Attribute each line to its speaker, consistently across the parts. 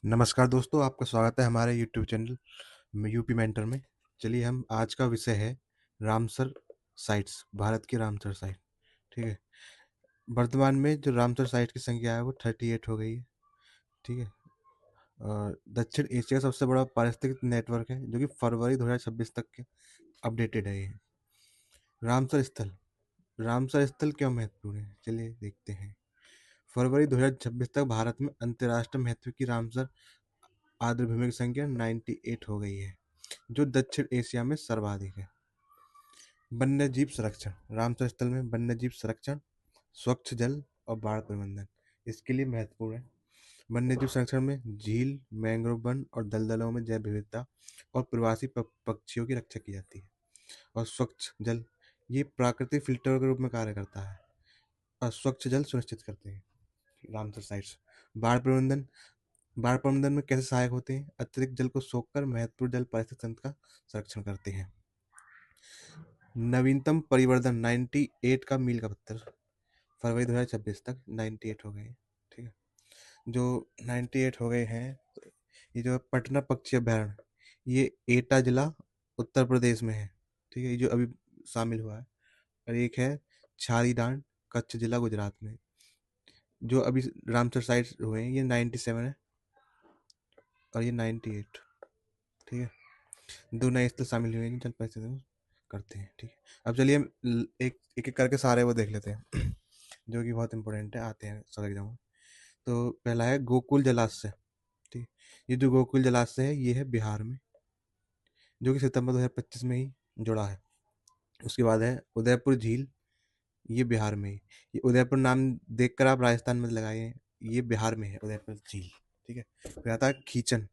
Speaker 1: नमस्कार दोस्तों, आपका स्वागत है हमारे यूट्यूब चैनल में यूपी मेंटर में। चलिए, हम आज का विषय है रामसर साइट्स, भारत की रामसर साइट। ठीक है। वर्तमान में जो रामसर साइट की संख्या है वो 38 हो गई है। ठीक है। और दक्षिण एशिया का सबसे बड़ा पारिस्थितिक नेटवर्क है जो कि फरवरी 2026 तक के अपडेटेड है ये। रामसर स्थल, रामसर स्थल क्यों महत्वपूर्ण है, चलिए देखते हैं। फरवरी 2026 तक भारत में अंतर्राष्ट्रीय महत्व की रामसर आर्द्रभूमि की संख्या 98 हो गई है, जो दक्षिण एशिया में सर्वाधिक है। वन्यजीव संरक्षण, रामसर स्थल में वन्यजीव संरक्षण, स्वच्छ जल और बाढ़ प्रबंधन इसके लिए महत्वपूर्ण है। वन्यजीव संरक्षण में झील, मैंग्रोव वन और दलदलों में जैव विविधता और प्रवासी पक्षियों की रक्षा की जाती है। और स्वच्छ जल, ये प्राकृतिक फिल्टर के रूप में कार्य करता है और स्वच्छ जल सुनिश्चित करते हैं रामसर साइट्स। बाढ़ प्रबंधन, बाढ़ प्रबंधन में कैसे सहायक होते हैं, अतिरिक्त जल को सोखकर महत्वपूर्ण जल पारिस्थितिक तंत्र का संरक्षण करते हैं। नवीनतम परिवर्धन 98 का मील का पत्थर, फरवरी 2026 तक 98 हो गए हैं। ठीक है। जो 98 हो गए हैं, ये जो है पटना पक्षी अभयारण्य, ये एटा जिला उत्तर प्रदेश में है। ठीक है, ये जो अभी शामिल हुआ है। और एक है छारीडांड, कच्छ जिला गुजरात में। जो अभी रामसर साइट हुए हैं ये 97 है और ये 98। ठीक है। दो नए स्थल शामिल हुए हैं, चल पैसे दो करते हैं। ठीक है। अब चलिए हम एक एक एक करके सारे वो देख लेते हैं जो कि बहुत इंपॉर्टेंट है, आते हैं सब एग्जाम में। तो पहला है गोकुल जलाशय। ठीक। ये जो गोकुल जलाशय है ये है बिहार में, जो कि सितंबर 2025 में ही जुड़ा है। उसके बाद है उदयपुर झील, ये बिहार में ही। ये उदयपुर नाम देखकर आप राजस्थान में लगाए, ये बिहार में है उदयपुर झील। ठीक है। फिर आता है खीचन।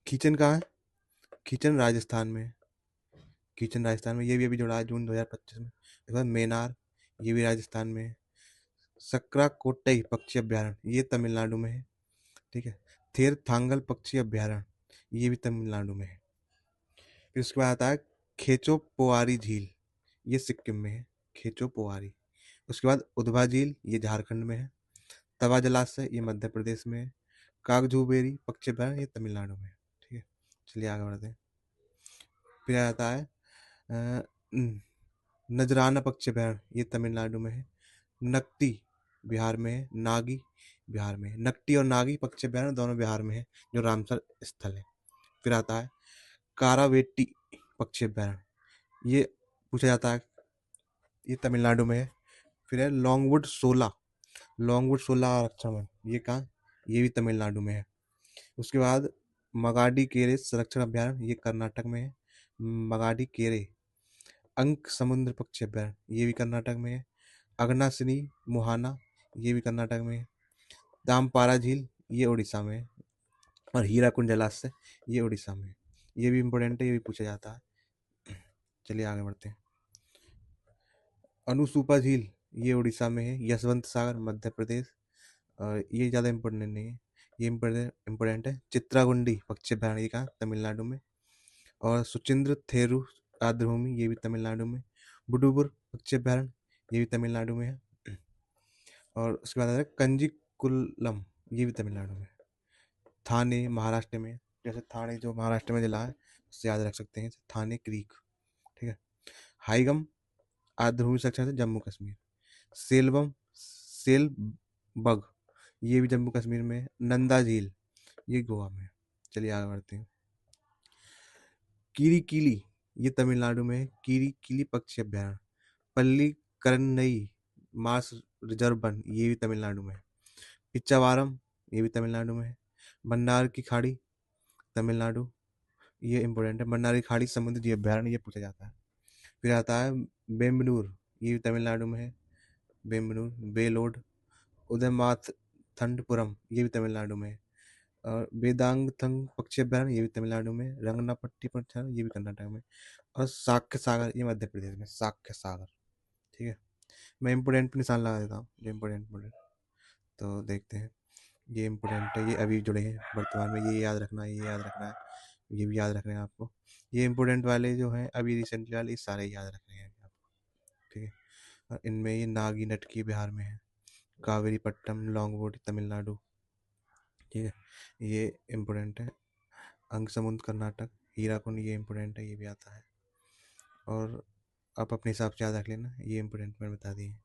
Speaker 1: खीचन कहाँ है? खीचन राजस्थान में है। खीचन राजस्थान में, ये भी अभी जुड़ा है जून 2025 में। उसके बाद मेनार, ये भी राजस्थान में है। सकरा कोट्टई पक्षी अभ्यारण्य, ये तमिलनाडु में है। ठीक है। थेर थांगल पक्षी अभ्यारण्य, ये भी तमिलनाडु में है। फिर उसके बाद आता है खेचो पोआरी झील, ये सिक्किम में है। खेचो पोआरी। उसके बाद उधवा झील, ये झारखंड में है। तवा जलाशय, ये मध्य प्रदेश में है। कागजूबेरी पक्षी अभ्यारण्य, ये तमिलनाडु में है। ठीक है। चलिए आगे बढ़ते हैं। फिर आता है अ, न- नजराना पक्षी अभ्यारण्य, ये तमिलनाडु में है। नकटी बिहार में है। नागी बिहार में है। नकटी और नागी पक्षी अभ्यारण्य दोनों बिहार में है, जो रामसर स्थल है। फिर आता है कारावेट्टी पक्षी अभ्यारण्य, ये पूछा जाता है, ये तमिलनाडु में है। फिर है लॉन्गवुड सोला, लॉन्गवुड सोला आरक्षण वन, ये कहाँ? ये भी तमिलनाडु में है। उसके बाद मगाडी केरे संरक्षण अभ्यारण्य, ये कर्नाटक में है। मगाडी केरे अंक समुद्र पक्षी अभ्यारण्य, ये भी कर्नाटक में है। अगनासिनी मुहाना, ये भी कर्नाटक में है। दामपारा झील, ये उड़ीसा में है। और हीराकुंड जलाशय, ये उड़ीसा में है। ये भी इम्पोर्टेंट है, ये भी पूछा जाता है। चलिए आगे बढ़ते हैं। अनुसूपा झील, ये उड़ीसा में है। यशवंत सागर मध्य प्रदेश, और ये ज़्यादा इम्पोर्टेंट नहीं है। ये इम्पोर्टेंट है चित्रागुंडी पक्षी अभयारण्य, ये कहाँ? तमिलनाडु में। और सुचिंद्र थेरु आर्द्रभूमि, ये भी तमिलनाडु में। बुडुबुर पक्षी अभयारण्य, ये भी तमिलनाडु में है। और उसके बाद आता है कंजीकुलम, ये भी तमिलनाडु में। थाने महाराष्ट्र में, जैसे थाने जो महाराष्ट्र में जिला है उससे याद रख सकते हैं, थाने क्रीक। ठीक है। हाईगम आर्द्रभूमि संरक्षण से जम्मू कश्मीर। सेल्वम सेलबग, ये भी जम्मू कश्मीर में है। नंदा झील, ये गोवा में है। चलिए आगे बढ़ते हैं। किरी, ये तमिलनाडु में है। किरी पक्षी अभ्यारण्य। पल्ली करनई मास रिजर्व वन, ये भी तमिलनाडु में है। पिच्चावारम, ये भी तमिलनाडु में है। भंडार की खाड़ी, तमिलनाडु, ये इंपॉर्टेंट है। भंडार की खाड़ी समुद्री जीव अभ्यारण्य, ये पूछा जाता है। फिर आता है बेम्बलूर, ये भी तमिलनाडु में है। बेम्बलूर बेलोड। उदयमाथंडपुरम, ये भी तमिलनाडु में है। और वेदांगथंग पक्षी अभ्यारण्य, ये भी तमिलनाडु में। रंगनापट्टी पक्षी, ये भी कर्नाटक में। और साक्य सागर, ये मध्य प्रदेश में, साक्य सागर। ठीक है। मैं इम्पोर्टेंट पे निशान लगा देता हूँ, जो इम्पोर्टेंट। तो देखते हैं। ये इम्पोर्टेंट है, ये अभी जुड़े हैं वर्तमान में, ये याद रखना है, ये याद रखना है, ये भी याद रखना है आपको। ये इम्पोर्टेंट वाले जो हैं अभी रिसेंटली वाले, ये सारे याद रखने हैं आपको। ठीक है। और इनमें ये नागी नटकी बिहार में है। कावेरी पट्टम लॉन्गवुड तमिलनाडु। ठीक है, ये इम्पोर्टेंट है। अंग समुद्र कर्नाटक, हीराकुंड, ये इम्पोर्टेंट है, ये भी आता है। और आप अपने हिसाब से याद रख लेना, ये इम्पोर्टेंट मैंने बता दिए।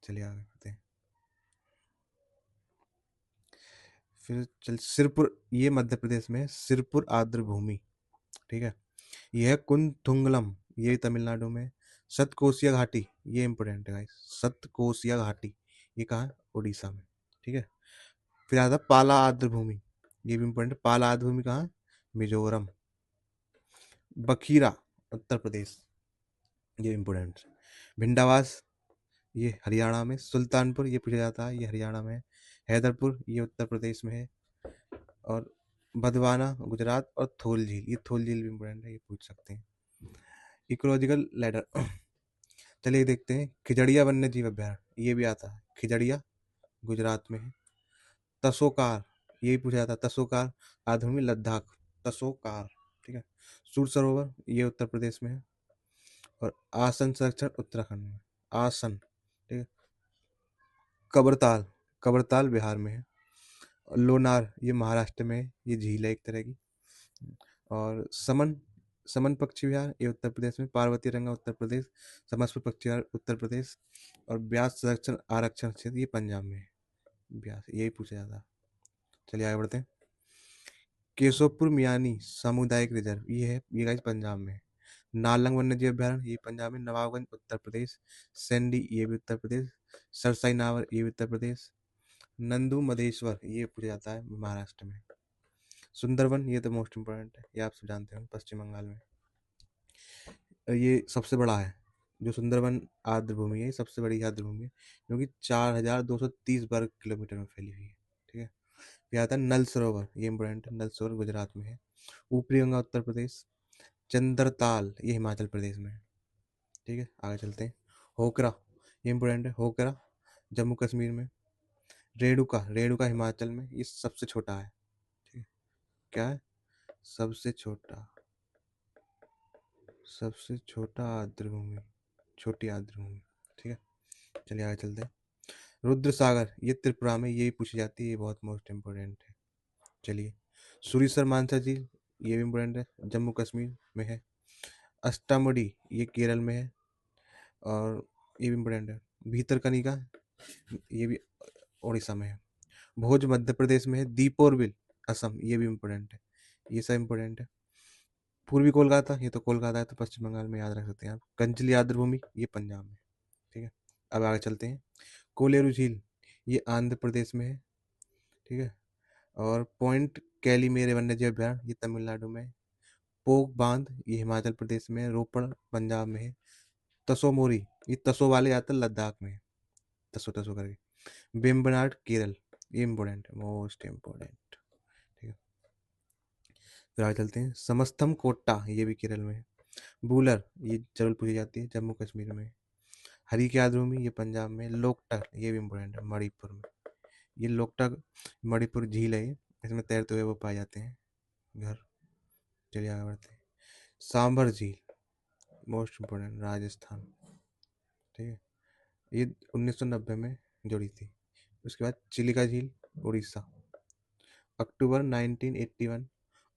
Speaker 1: चलिए आगे बढ़ते हैं। फिर चल सिरपुर, ये मध्य प्रदेश में है, सिरपुर आर्द्र भूमि। ठीक है। ये है कुंथुंगलम, ये तमिलनाडु में। सतकोसिया घाटी, ये इंपॉर्टेंट है गाइस, सतकोसिया घाटी, ये कहाँ है? उड़ीसा में। ठीक है। फिर आता है पाला आर्द्र भूमि, ये भी इंपॉर्टेंट है। पाला आर्द्र भूमि कहाँ है? मिजोरम। बखीरा, उत्तर प्रदेश, ये इंपॉर्टेंट है। भिंडावास, ये हरियाणा में। सुल्तानपुर, ये पूछा जाता है, ये हरियाणा में है। हैदरपुर, ये उत्तर प्रदेश में है। और बदवाना, गुजरात। और थोल झील, ये थोल झील भी इंपॉर्टेंट है, ये पूछ सकते हैं। इकोलॉजिकल लैडर, चलिए देखते हैं। खिजड़िया वन्य जीव अभ्यारण्य, ये भी आता है, खिजड़िया गुजरात में है। तसोकार, ये भी पूछा जाता है, तसोकार आधुनिक लद्दाख, तसोकार। ठीक है। सूर सरोवर, ये उत्तर प्रदेश में है। और आसन संरक्षण उत्तराखंड में, आसन। ठीक है। कबरताल, कबरताल बिहार में है। और लोनार, ये महाराष्ट्र में है, ये झील है एक तरह की। और समन, समन पक्षी विहार, ये उत्तर प्रदेश में। पार्वती रंगा, उत्तर प्रदेश। समसपुर पक्षी विहार, उत्तर प्रदेश। और ब्यास संरक्षण आरक्षण क्षेत्र, ये पंजाब में है। ब्यास, यही पूछा जाता है। चलिए आगे बढ़ते हैं। केशवपुर मियानी सामुदायिक रिजर्व, ये है, ये गाइस पंजाब में है। नालंग वन्य जीव अभ्यारण्य, ये पंजाब में। नवाबगंज, उत्तर प्रदेश। सेंडी, ये भी उत्तर प्रदेश। सरसाई नावर, ये भी उत्तर प्रदेश। नंदू मधेश्वर, ये पूछा जाता है, महाराष्ट्र में। सुंदरवन, ये तो मोस्ट इम्पोर्टेंट है, ये आप सब जानते हो, पश्चिम बंगाल में। ये सबसे बड़ा है, जो सुंदरवन आर्द्र भूमि है, ये सबसे बड़ी आर्द्र भूमि है, जो कि 4230 वर्ग किलोमीटर में फैली हुई है। ठीक है। फिर आता है नल सरोवर, ये इंपॉर्टेंट है, नल सरोवर गुजरात में है। ऊपरी गंगा, उत्तर प्रदेश। चंद्रताल, ये हिमाचल प्रदेश में है। ठीक है, आगे चलते हैं। होकरा, ये इंपॉर्टेंट है, होकरा जम्मू कश्मीर में। रेणुका, रेणुका हिमाचल में, ये सबसे छोटा है। ठीक है। क्या है? सबसे छोटा, सबसे छोटा आर्द्र भूमि, छोटी आर्द्र भूमि। ठीक है। चलिए आगे चलते हैं। रुद्र सागर, ये त्रिपुरा में, ये पूछी जाती है, ये बहुत मोस्ट इम्पोर्टेंट है। चलिए। सुरीसर मानसा झील, ये भी इम्पोर्टेंट है, जम्मू कश्मीर में है। अष्टामुडी, ये केरल में है। और ये भी इम्पोर्टेंट है। भीतरकनिका, ये भी उड़ीसा में है। भोज, मध्य प्रदेश में है। दीपोरबिल, असम, ये भी इम्पोर्टेंट है, ये सब इम्पोर्टेंट है। पूर्वी कोलकाता, ये तो कोलकाता है, तो पश्चिम बंगाल में, याद रख सकते हैं आप। कंचली आर्द्र भूमि, ये पंजाब में। ठीक है। अब आगे चलते हैं। कोलेरू झील, ये आंध्र प्रदेश में है। ठीक है। और पॉइंट कैलीमेरे वन्यजीव अभ्यारण्य, ये तमिलनाडु में है। पोक बांध, ये हिमाचल प्रदेश में है। रोपड़, पंजाब में है। तसो मोरी, ये तसो वाले जाता है, लद्दाख में है, तसो तसो करके। वेम्बनाड, केरल, ये इम्पोर्टेंट है, मोस्ट इम्पोर्टेंट। ठीक है। फिर आगे चलते हैं। समस्तम कोट्टा, ये भी केरल में है। बूलर, ये जरूर पूछी जाती है, जम्मू कश्मीर में। हरी की आर्द्रभूमि, ये पंजाब में। लोकटक, ये भी इम्पोर्टेंट है, मणिपुर में। ये लोकटक मणिपुर झील है, ये इसमें तैरते हुए वो पाए जाते हैं घर। चलिए आगे बढ़ते हैं। सांभर झील, मोस्ट इम्पोर्टेंट, राजस्थान। ठीक है। ये 1990 में जुड़ी थी। उसके बाद चिलिका झील, उड़ीसा, अक्टूबर 1981।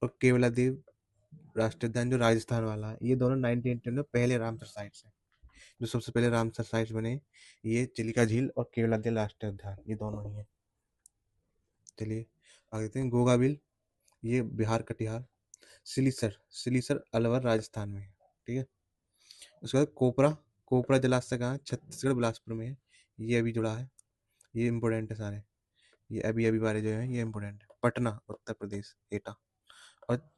Speaker 1: और केवलादेव राष्ट्रीय उद्यान, जो राजस्थान वाला है, ये दोनों 1981 में पहले रामसर साइट्स हैं। जो सबसे पहले रामसर साइट्स बने, ये चिलिका झील और केवलादेव राष्ट्रीय उद्यान, ये दोनों ही हैं। चलिए आगे देखते हैं। गोगा बिल, ये बिहार कटिहार। सिलीसर, सिलीसर अलवर राजस्थान में है। ठीक है। उसके बाद कोपरा, कोपरा जलाशय कहाँ है? छत्तीसगढ़, बिलासपुर में है, ये अभी जुड़ा है, ये इंपॉर्टेंट है सारे, ये अभी अभी वाले जो हैं, ये इंपॉर्टेंट है। पटना, उत्तर प्रदेश, एटा। और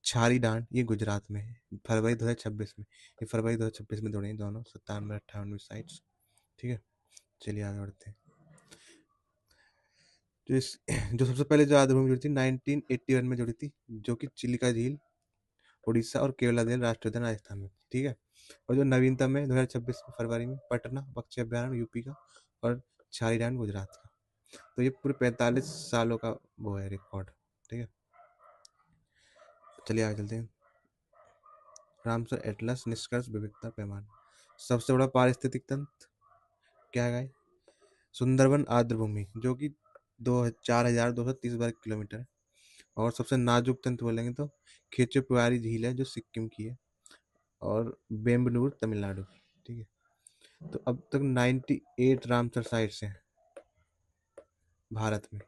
Speaker 1: छारी डांड, ये गुजरात में है, फरवरी 2026 में, ये फरवरी 2026 में जुड़े हैं दोनों, 97 98 साइट्स। ठीक है। चलिए आगे बढ़ते हैं। जो इस जो सबसे पहले जो आर्द्रभूमि जुड़ी थी 1981 में जुड़ी थी, जो कि चिलिका झील उड़ीसा और केवलादेव राष्ट्रीय उद्यान राजस्थान में थी। ठीक है। और जो नवीनतम है 2026 में फरवरी में, पटना पक्षी अभ्यारण्य यूपी का। और छारी डांड गुजरात का। तो ये पूरे 45 सालों का वो है रिकॉर्ड। ठीक है। चलिए आगे चलते हैं। रामसर एटलस निष्कर्ष विविधता पैमाना, सबसे बड़ा पारिस्थितिक तंत्र क्या है? सुंदरवन आर्द्र भूमि, जो कि 4,230 वर्ग किलोमीटर। और सबसे नाजुक तंत्र बोलेंगे तो खेचुपवारी झील है, जो सिक्किम की है, और बेम्बलुरु तमिलनाडु की। ठीक है, तो अब तक 98 रामसर साइट्स हैं भारत में।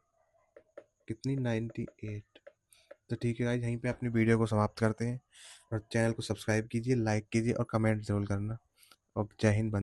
Speaker 1: कितनी? 98। तो ठीक है गाइस, यहीं पे अपनी वीडियो को समाप्त करते हैं, और चैनल को सब्सक्राइब कीजिए, लाइक कीजिए और कमेंट जरूर करना। और जय हिंद।